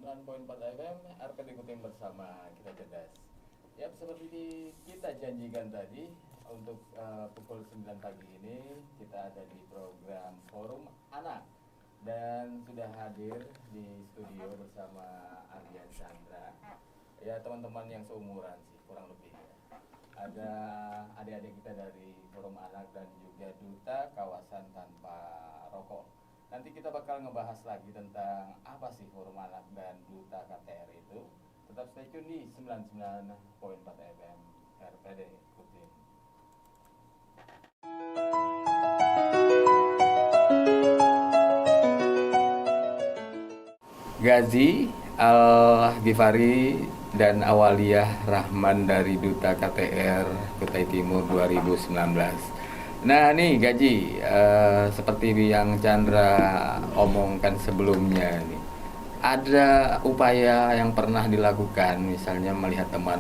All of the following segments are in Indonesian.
9,4 FM, RPD Kutim bersama kita cerdas. Ya, seperti kita janjikan tadi, untuk pukul 9 pagi ini kita ada di program Forum Anak. Dan sudah hadir di studio bersama Ardian Chandra. Ya, teman-teman yang seumuran sih, kurang lebih ya. Ada adik-adik kita dari Forum Anak dan juga Duta Kawasan Tanpa Rokok. Nanti kita bakal ngebahas lagi tentang apa sih Forum Anak dan Duta KTR itu. Tetap stay tune di 99,4 FM RPD Kutim. Gazi Al-Ghifari dan Awaliyah Rahman dari Duta KTR Kutai Timur 2019. Nah nih Gaji, seperti yang Chandra omongkan sebelumnya nih, ada upaya yang pernah dilakukan, misalnya melihat teman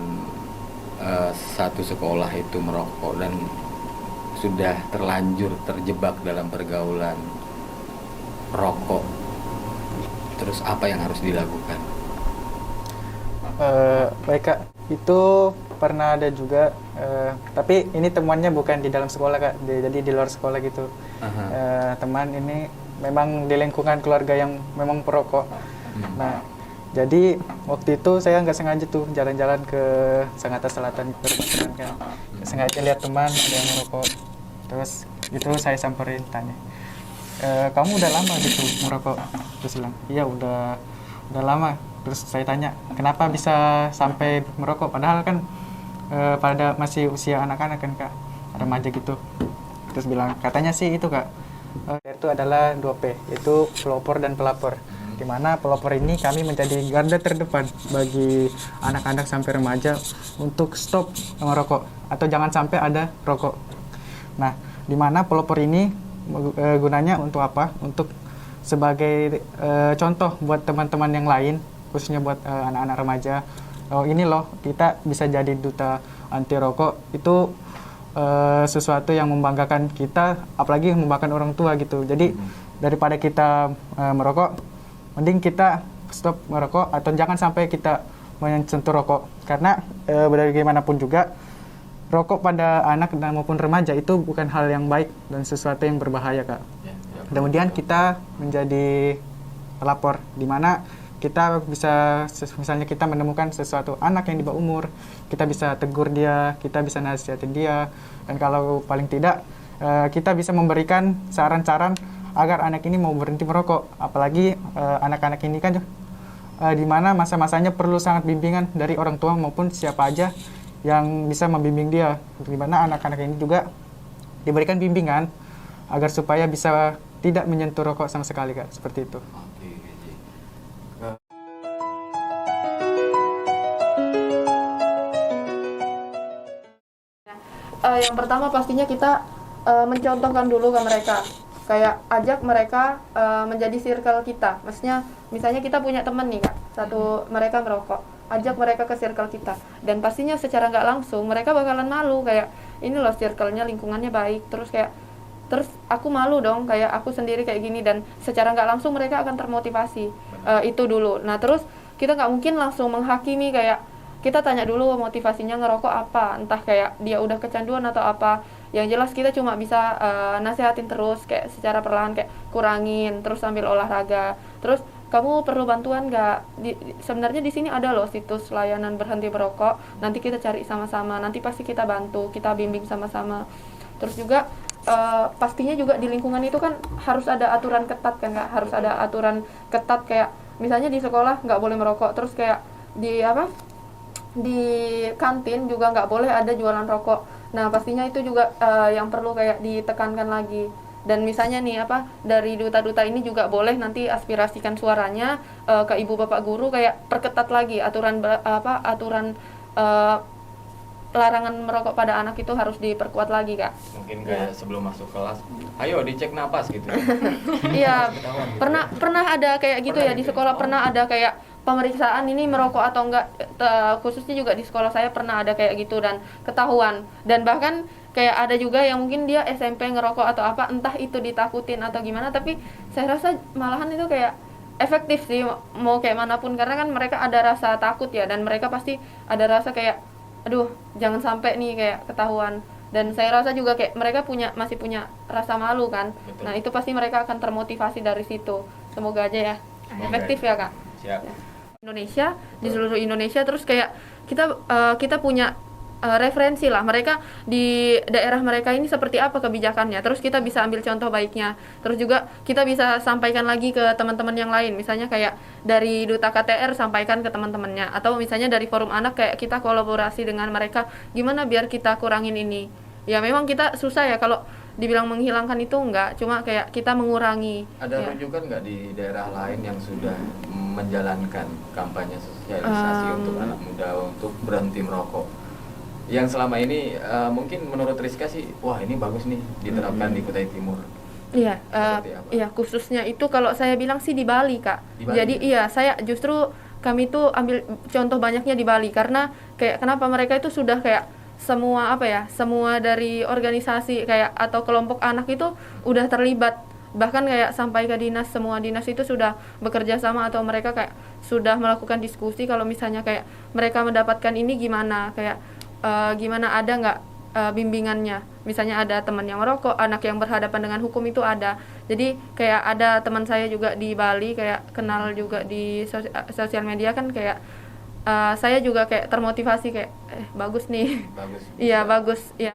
satu sekolah itu merokok dan sudah terlanjur terjebak dalam pergaulan rokok. Terus apa yang harus dilakukan? Baik Kak, itu pernah ada juga, tapi ini temuannya bukan di dalam sekolah Kak, jadi di luar sekolah gitu. Teman ini memang di lingkungan keluarga yang memang perokok. Nah, jadi waktu itu saya nggak sengaja tuh jalan-jalan ke Sangatta Selatan Perbukitan kan. Sengaja lihat teman ada yang merokok. Terus itu saya samperin, tanya, kamu udah lama gitu merokok? Terus bilang, iya udah lama. Terus saya tanya, kenapa bisa sampai merokok? Padahal kan pada masih usia anak-anak kan Kak, remaja gitu. Terus bilang, katanya sih itu Kak, itu adalah 2P, itu pelopor dan pelapor. Di mana pelopor ini kami menjadi garda terdepan bagi anak-anak sampai remaja untuk stop merokok atau jangan sampai ada rokok. Nah, di mana pelopor ini gunanya untuk apa? Untuk sebagai contoh buat teman-teman yang lain, khususnya buat anak-anak remaja. Oh ini loh, kita bisa jadi duta anti rokok. Itu sesuatu yang membanggakan kita, apalagi membanggakan orang tua gitu. Jadi daripada kita merokok, mending kita stop merokok atau jangan sampai kita menyentuh rokok. Karena bagaimanapun juga rokok pada anak dan maupun remaja itu bukan hal yang baik dan sesuatu yang berbahaya Kak. Kemudian kita menjadi pelapor, di mana kita bisa, misalnya kita menemukan sesuatu anak yang di bawah umur, kita bisa tegur dia, kita bisa nasihatin dia, dan kalau paling tidak kita bisa memberikan saran-saran agar anak ini mau berhenti merokok. Apalagi anak-anak ini kan di mana masa-masanya perlu sangat bimbingan dari orang tua maupun siapa aja yang bisa membimbing dia. Di mana anak-anak ini juga diberikan bimbingan agar supaya bisa tidak menyentuh rokok sama sekali Kak, seperti itu. Yang pertama pastinya kita mencontohkan dulu ke mereka, kayak ajak mereka menjadi circle kita. Maksudnya misalnya kita punya teman nih Kak, satu mereka merokok, ajak mereka ke circle kita, dan pastinya secara nggak langsung mereka bakalan malu, kayak ini loh circle-nya, lingkungannya baik, terus aku malu dong, kayak aku sendiri kayak gini, dan secara nggak langsung mereka akan termotivasi. Itu dulu. Nah terus kita nggak mungkin langsung menghakimi, kayak kita tanya dulu motivasinya ngerokok apa, entah kayak dia udah kecanduan atau apa. Yang jelas kita cuma bisa nasihatin terus, kayak secara perlahan, kayak kurangin, terus sambil olahraga. Terus kamu perlu bantuan nggak? Sebenarnya di sini ada loh situs layanan berhenti merokok. Nanti kita cari sama-sama. Nanti pasti kita bantu, kita bimbing sama-sama. Terus juga pastinya juga di lingkungan itu kan harus ada aturan ketat kan Kak? Harus ada aturan ketat, kayak misalnya di sekolah nggak boleh merokok. Terus kayak di kantin juga nggak boleh ada jualan rokok. Nah pastinya itu juga yang perlu kayak ditekankan lagi. Dan misalnya nih dari duta-duta ini juga boleh nanti aspirasikan suaranya ke ibu bapak guru, kayak perketat lagi aturan larangan merokok pada anak itu harus diperkuat lagi Kak. Mungkin kayak sebelum masuk kelas, ayo dicek napas gitu. Iya, pernah ada kayak gitu ya di sekolah, pernah ada kayak pemeriksaan ini merokok atau enggak, khususnya juga di sekolah saya pernah ada kayak gitu dan ketahuan. Dan bahkan kayak ada juga yang mungkin dia SMP ngerokok atau apa, entah itu ditakutin atau gimana, tapi saya rasa malahan itu kayak efektif sih mau kayak manapun, karena kan mereka ada rasa takut ya, dan mereka pasti ada rasa kayak aduh jangan sampai nih kayak ketahuan, dan saya rasa juga kayak mereka masih punya rasa malu kan. Betul. Nah itu pasti mereka akan termotivasi dari situ, semoga aja ya efektif ya kak. Siap. Indonesia, di seluruh Indonesia, terus kayak kita punya referensi lah mereka di daerah mereka ini seperti apa kebijakannya, terus kita bisa ambil contoh baiknya, terus juga kita bisa sampaikan lagi ke teman-teman yang lain, misalnya kayak dari Duta KTR sampaikan ke teman-temannya, atau misalnya dari Forum Anak kayak kita kolaborasi dengan mereka gimana biar kita kurangin ini. Ya memang kita susah ya kalau dibilang menghilangkan itu enggak, cuma kayak kita mengurangi. Ada ya. rujukan nggak di daerah lain yang sudah menjalankan kampanye sosialisasi untuk anak muda untuk berhenti merokok? Yang selama ini mungkin menurut Rizka sih, wah ini bagus nih diterapkan di Kutai Timur. Iya, Seperti apa? iya khususnya itu kalau saya bilang sih di Bali kak. Di Bali? Jadi iya saya justru kami tuh ambil contoh banyaknya di Bali, karena kayak kenapa mereka itu sudah kayak semua semua dari organisasi kayak atau kelompok anak itu udah terlibat, bahkan kayak sampai ke dinas, semua dinas itu sudah bekerja sama atau mereka kayak sudah melakukan diskusi kalau misalnya kayak mereka mendapatkan ini gimana, kayak gimana, ada nggak bimbingannya, misalnya ada teman yang merokok, anak yang berhadapan dengan hukum itu ada. Jadi kayak ada teman saya juga di Bali kayak kenal juga di sosial media kan, kayak saya juga kayak termotivasi kayak bagus nih. Bagus. Iya bagus ya.